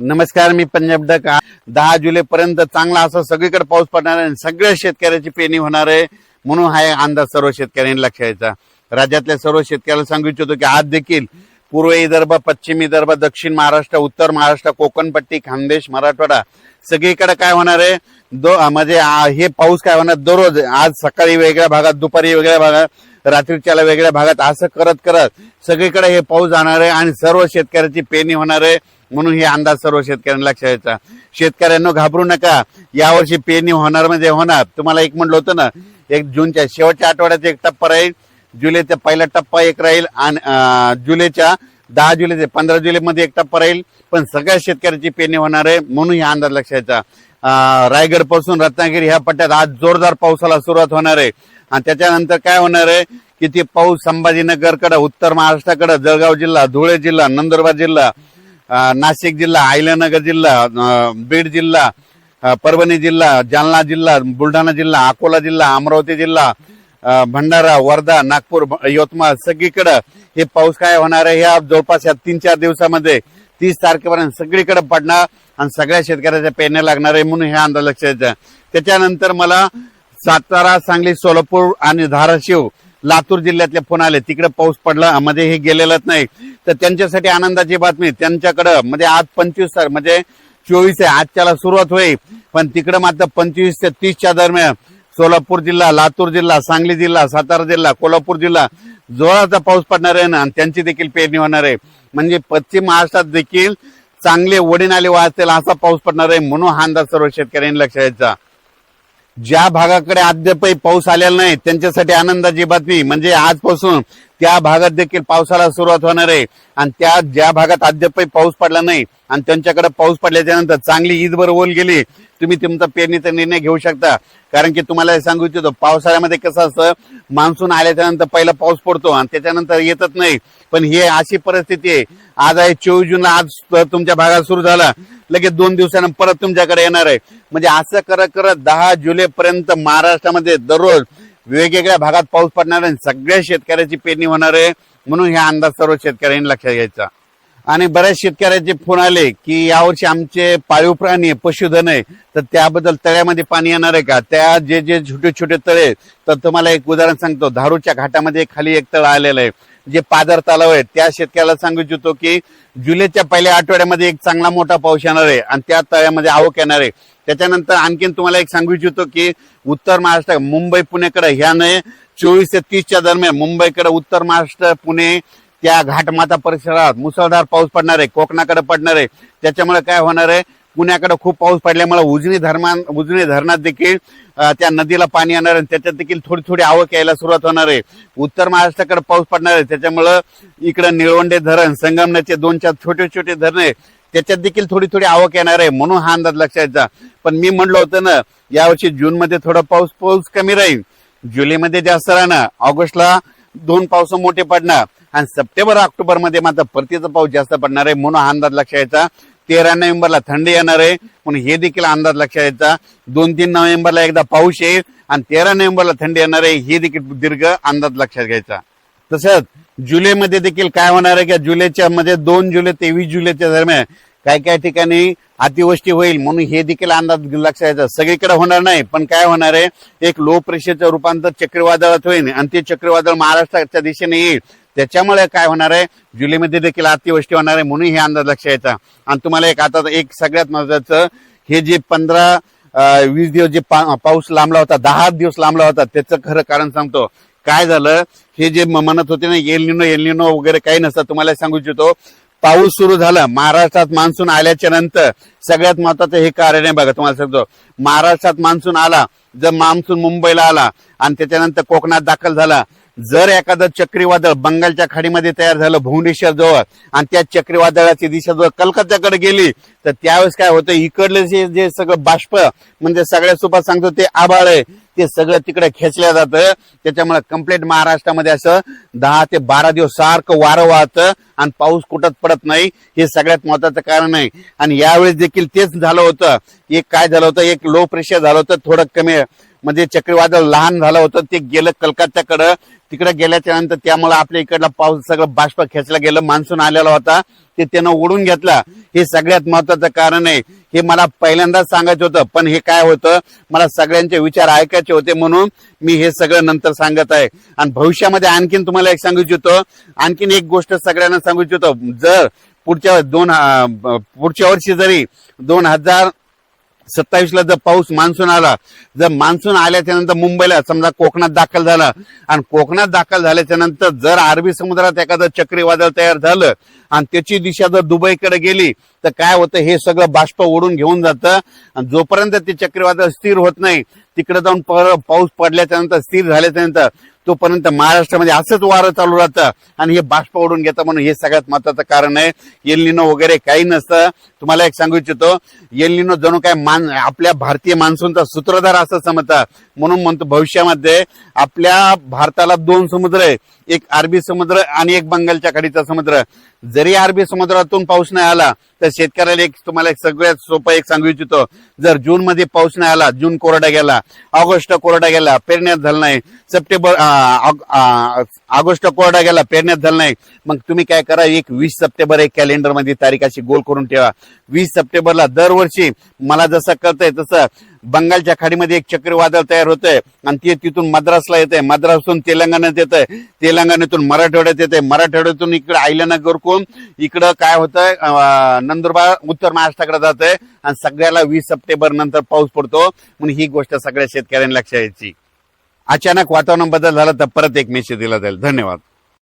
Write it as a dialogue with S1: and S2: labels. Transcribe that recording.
S1: नमस्कार, मी पंजाब डक. 10 जुलै पर्यंत चांगला असा सगळीकडे पाऊस पडणार आहे. सगळ्या शेतकऱ्याची पेरणी होणार आहे म्हणून हा अंदाज सर्व शेतकऱ्यांनी लक्षात घ्यायचा. राज्यातल्या सर्व शेतकऱ्याला सांगू इच्छितो की आज देखील पूर्व विदर्भ, पश्चिम विदर्भ, दक्षिण महाराष्ट्र, उत्तर महाराष्ट्र, कोकणपट्टी, खानदेश, मराठवाडा सगळीकडे काय होणार आहे म्हणजे हे पाऊस काय होणार दररोज. आज सकाळी वेगळ्या भागात, दुपारी वेगळ्या भागात, रात्रीच्याला वेगळ्या भागात असं करत करत सगळीकडे हे पाऊस जाणार आहे आणि सर्व शेतकऱ्याची पेरणी होणार आहे म्हणून हे अंदाज सर्व शेतकऱ्यांना लक्षात घ्यायचा. शेतकऱ्यांना घाबरू नका, यावर्षी पेरणी होणार म्हणजे होणार. तुम्हाला एक म्हणलं होतं ना, 1 जूनच्या शेवटच्या आठवड्यात एक टप्पा राहील, जुलैचा पहिला टप्पा एक राहील आणि जुलैच्या 10 जुलै ते 15 जुलैमध्ये एक टप्पा राहील. पण सगळ्या शेतकऱ्याची पेरणी होणार आहे म्हणून हा अंदाज लक्षात घ्यायचा. रायगड पासून रत्नागिरी ह्या पट्ट्यात आज जोरदार पावसाला सुरुवात होणार आहे आणि त्याच्यानंतर काय होणार आहे की ते पाऊस संभाजीनगरकडे, उत्तर महाराष्ट्राकडे, जळगाव जिल्हा, धुळे जिल्हा, नंदुरबार जिल्हा, नाशिक जिल्हा, अहिल्यानगर जिल्हा, बीड जिल्हा, परभणी जिल्हा, जालना जिल्हा, बुलढाणा जिल्हा, अकोला जिल्हा, अमरावती जिल्हा, भंडारा, वर्धा, नागपूर, यवतमाळ सगळीकडे हे पाऊस काय होणार आहे. ह्या जवळपास या 3-4 दिवसामध्ये 30 तारखेपर्यंत सगळीकडे पडणार आणि सगळ्या शेतकऱ्याच्या पेरण्या लागणार आहे म्हणून हे अंदाज लक्षात घ्यायचा. त्याच्यानंतर मला सातारा, सांगली, सोलापूर आणि धाराशिव, लातूर जिल्ह्यातले फोन आले, तिकडे पाऊस पडला म्हणजे हे गेलेलंच नाही. तर त्यांच्यासाठी आनंदाची बातमी, त्यांच्याकडे म्हणजे आज 25 म्हणजे 24 आहे, आजच्याला सुरुवात होईल, पण तिकडे मात्र 25 ते 30च्या दरम्यान सोलापूर जिल्हा, लातूर जिल्हा, सांगली जिल्हा, सातारा जिल्हा, कोल्हापूर जिल्हा जोराचा पाऊस पडणार आहे ना, आणि त्यांची देखील पेरणी होणार आहे. म्हणजे पश्चिम महाराष्ट्रात देखील चांगले वडीनाले वाहतील असा पाऊस पडणार आहे म्हणून हा अंदाज सर्व शेतकऱ्यांनी लक्षात घ्यायचा. ज्या भागाकडे अद्यापही पाऊस आलेला नाही त्यांच्यासाठी आनंदाची बातमी, म्हणजे आजपासून त्या भागात देखील पावसाला सुरुवात होणार आहे. आणि त्या ज्या भागात अद्यापही पाऊस पडला नाही आणि त्यांच्याकडे पाऊस पडल्याच्या नंतर चांगली ईदभर ओल गेली, तुम्ही तुमचा पेरणीचा निर्णय घेऊ शकता. कारण की तुम्हाला सांगू इच्छितो, पावसाळ्यामध्ये कसं असतं, मान्सून आल्याच्या नंतर पहिला पाऊस पडतो आणि त्याच्यानंतर येतच नाही. पण ही अशी परिस्थिती आहे. आज आहे 24 जूनला, आज तुमच्या भागात सुरू झाला, लगेच 2 दिवसांनी परत तुमच्याकडे येणार आहे. म्हणजे असं करत करत 10 जुलै पर्यंत महाराष्ट्रामध्ये दररोज वेगवेगळ्या भागात पाऊस पडणार आहे, सगळ्या शेतकऱ्याची पेरणी होणार आहे म्हणून हा अंदाज सर्व शेतकऱ्यांनी लक्षात घ्यायचा. आणि बऱ्याच शेतकऱ्याचे फोन आले की यावर्षी आमचे पाळीव प्राणी, पशुधन आहे, तर त्याबद्दल तळ्यामध्ये पाणी येणार आहे का. त्या जे छोटे छोटे तळे, तर तुम्हाला एक उदाहरण सांगतो. धारूरच्या घाटामध्ये खाली एक तळ आलेलं आहे, जे पादर तलाव आहे. त्या शेतकऱ्याला सांगू इच्छितो की जुलैच्या पहिल्या आठवड्यामध्ये एक चांगला मोठा पाऊस येणार आहे आणि त्या तळ्यामध्ये आवक येणार आहे. त्याच्यानंतर आणखीन तुम्हाला एक सांगू इच्छितो की उत्तर महाराष्ट्र, मुंबई, पुणेकडे ह्याने 24 ते 30च्या दरम्यान मुंबईकडे, उत्तर महाराष्ट्र, पुणे त्या घाटमाता परिसरात मुसळधार पाऊस पडणार आहे, कोकणाकडे पडणार आहे. त्याच्यामुळे काय होणार आहे, पुण्याकडे खूप पाऊस पडल्यामुळे उजनी धरणात देखील त्या नदीला पाणी येणार आहे, त्याच्यात देखील थोडी थोडी आवक यायला सुरुवात होणार आहे. उत्तर महाराष्ट्राकडे पाऊस पडणार आहे, त्याच्यामुळं इकडे निळवंडे धरण, संगमनेरचे 2-4 छोटे छोटे धरणे, त्याच्यात देखील थोडी थोडी आवक येणार आहे म्हणून हा अंदाज लक्षात घ्यायचा. पण मी म्हणलं होतं ना, यावर्षी जून मध्ये थोडा पाऊस कमी राहील, जुलैमध्ये जास्त राहणार, ऑगस्टला 2 पाऊस मोठे पडणार आणि सप्टेंबर, ऑक्टोबर मध्ये मात्र परतीचा पाऊस जास्त पडणार आहे म्हणून हा अंदाज लक्षात घ्यायचा. 13 नोव्हेंबरला थंडी येणार आहे म्हणून हे देखील अंदाज लक्षात घ्यायचा. 2-3 नोव्हेंबरला एकदा पाऊस येईल आणि 13 नोव्हेंबरला थंडी येणार आहे, हे देखील दीर्घ अंदाज लक्षात घ्यायचा. तसंच जुलैमध्ये देखील काय होणार आहे की जुलैच्या मध्ये 2 जुलै ते 20 जुलैच्या दरम्यान काही ठिकाणी अतिवृष्टी होईल म्हणून हे देखील अंदाज लक्षात घ्यायचा. सगळीकडे होणार नाही, पण काय होणार आहे, एक लो प्रेशरचं रूपांतर चक्रीवादळात होईल आणि ते चक्रीवादळ महाराष्ट्राच्या दिशेने येईल. त्याच्यामुळे काय होणार आहे, जुलैमध्ये देखील अतिवृष्टी होणार आहे म्हणून हे अंदाज लक्षात घ्यायचा. आणि तुम्हाला एक सगळ्यात महत्वाचं, हे जे 15-20 दिवस जे पाऊस लांबला होता, 10 दिवस लांबला होता, त्याचं खरं कारण सांगतो. काय झालं, हे जे म्हणत होते ना एल निनो वगैरे काही नसतं, तुम्हाला सांगू इच्छितो, पाऊस सुरू झाला महाराष्ट्रात, मान्सून आल्याच्या नंतर सगळ्यात महत्वाचं हे कारण आहे बघा. तुम्हाला सांगतो, महाराष्ट्रात मान्सून आला, जर मान्सून मुंबईला आला आणि त्याच्यानंतर कोकणात दाखल झाला, जर एखादं चक्रीवादळ बंगालच्या खाडीमध्ये तयार झालं भुवनेश्वर जवळ आणि त्या चक्रीवादळाची दिशा जवळ कलकत्त्याकडे गेली, तर त्यावेळेस काय होतं, इकडले जे सगळं बाष्प, म्हणजे सगळ्या सोबत सांगतो ते आभाळ आहे, ते सगळं तिकडे खेचल्या जातं. त्याच्यामुळे कम्प्लीट महाराष्ट्रामध्ये असं 10 ते 12 दिवस सारखं वारं वाहतं आणि पाऊस कुठत पडत नाही. हे सगळ्यात महत्वाचं कारण आहे. आणि यावेळेस देखील तेच झालं होतं. एक काय झालं होतं, एक लो प्रेशर झालं होतं, थोडं कमी म्हणजे चक्रीवादळ लहान झालं होतं, ते गेलं कलकत्त्याकडं. तिकडे गेल्याच्या नंतर त्यामुळे आपल्या इकडला पाऊस सगळं बाष्प खेचला गेलं, मान्सून आलेला होता ते त्यानं ओढून घेतला. हे सगळ्यात महत्वाचं कारण आहे. हे मला पहिल्यांदाच सांगायचं होतं, पण हे काय होतं, मला सगळ्यांचे विचार ऐकायचे होते म्हणून मी हे सगळं नंतर सांगत आहे. आणि भविष्यामध्ये आणखीन तुम्हाला एक सांगू इच्छितो, आणखीन एक गोष्ट सगळ्यांना सांगू इच्छितो. जर पुढच्या वर्षी जरी 2027ला जर पाऊस मान्सून आला, जर मान्सून आल्याच्या नंतर मुंबईला समजा कोकणात दाखल झाला आणि कोकणात दाखल झाल्याच्या नंतर जर अरबी समुद्रात एखादं चक्रीवादळ तयार झालं आणि त्याची दिशा जर दुबईकडे गेली तर काय होतं, हे सगळं बाष्प ओढून घेऊन जातं. आणि जोपर्यंत ते चक्रीवादळ स्थिर होत नाही, तिकडे जाऊन पाऊस पडल्याच्या नंतर स्थिर झाल्याच्या नंतर तोपर्यंत महाराष्ट्रामध्ये असंच वारं चालू राहतं आणि हे बाष्प ओढून घेतं. म्हणून हे सगळ्यात महत्वाचं कारण आहे. एल निनो वगैरे काही नसतं. तुम्हाला एक सांगू इच्छितो, एल निनो जणू काय आपल्या भारतीय मान्सूनचा सूत्रधार असं समजतात. म्हणून म्हणतो भविष्यामध्ये आपल्या भारताला 2 समुद्र आहे, एक अरबी समुद्र आणि एक बंगालच्या खाडीचा समुद्र. जरी अरबी समुद्रातून पाऊस नाही आला तर शेतकऱ्याला तुम्हाला एक सगळ्यात सोपं एक सांगू इच्छितो, जर जून मध्ये पाऊस नाही आला, जून कोरडा गेला, ऑगस्ट कोरडा गेला, पेरण्यात झालं नाही, ऑगस्ट कोरडा गेला, पेरण्यात झालं नाही, मग तुम्ही काय करा, एक 20 सप्टेंबर एक कॅलेंडर मध्ये तारीख अशी गोल करून ठेवा. 20 सप्टेंबरला दरवर्षी मला जसं कळतंय तसं बंगालच्या खाडीमध्ये एक चक्रीवादळ तयार होतंय आणि ते तिथून मद्रासला येतंय, मद्रासून तेलंगणात येतंय, तेलंगणातून मराठवाड्यात येतंय, मराठवाड्यातून इकडे आयल्यानगर करून इकडं काय होतंय, नंदुरबार उत्तर महाराष्ट्राकडे जातंय आणि सगळ्याला 20 सप्टेंबर नंतर पाऊस पडतो. म्हणून ही गोष्ट सगळ्या शेतकऱ्यांनी लक्षात घ्यायची. अचानक वातावरण बदल झाला तर परत एक मेसेज दिला जाईल. धन्यवाद.